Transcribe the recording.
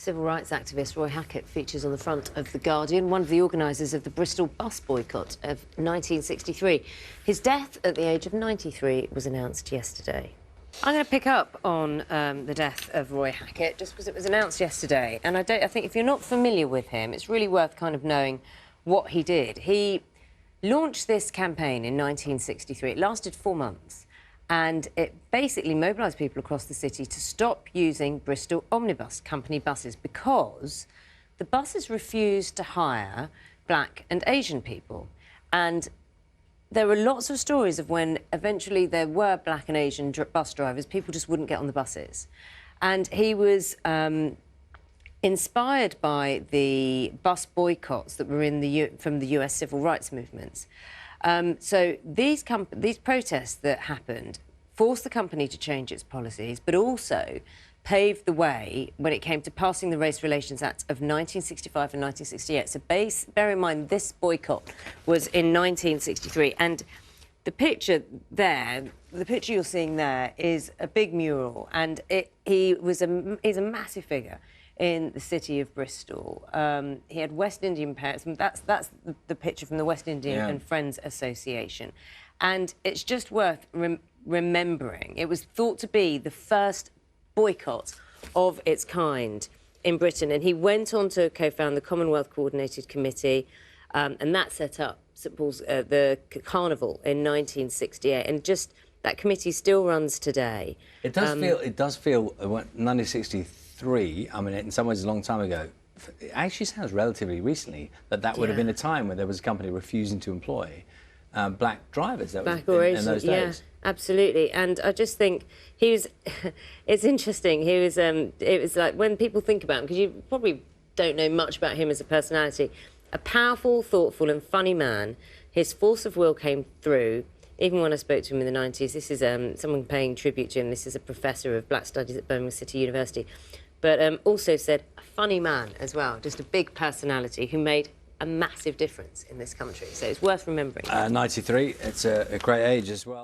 Civil rights activist Roy Hackett features on the front of The Guardian, one of the organisers of the Bristol Bus Boycott of 1963. His death at the age of 93 was announced yesterday. I'm going to pick up on the death of Roy Hackett just because it was announced yesterday, and I think if you're not familiar with him, it's really worth kind of knowing what he did. He launched this campaign in 1963. It lasted 4 months. And it basically mobilised people across the city to stop using Bristol Omnibus Company buses because the buses refused to hire black and Asian people. And there were lots of stories of when eventually there were black and Asian bus drivers, people just wouldn't get on the buses. And he was inspired by the bus boycotts that were from the US civil rights movements. So these protests that happened forced the company to change its policies, but also paved the way when it came to passing the Race Relations Act of 1965 and 1968. So bear in mind, this boycott was in 1963, and the picture there, the picture you're seeing there, is a big mural, and he's a massive figure in the city of Bristol. He had West Indian parents, and that's the picture from the West Indian and Friends Association. And it's just worth remembering. It was thought to be the first boycott of its kind in Britain, and he went on to co-found the Commonwealth Coordinated Committee, and that set up St Paul's, the Carnival in 1968, and just that committee still runs today. It does feel 1963. I mean, in some ways, a long time ago. It actually sounds relatively recently that would have been a time when there was a company refusing to employ black drivers. That black was or in Asian, those days. Yeah, absolutely. And I just think he was. It's interesting. He was. It was like when people think about him, because you probably don't know much about him as a personality. A powerful, thoughtful, and funny man. His force of will came through. Even when I spoke to him in the 90s, this is someone paying tribute to him. This is a professor of Black Studies at Birmingham City University. But also said a funny man as well, just a big personality who made a massive difference in this country. So it's worth remembering. 93, it's a great age as well.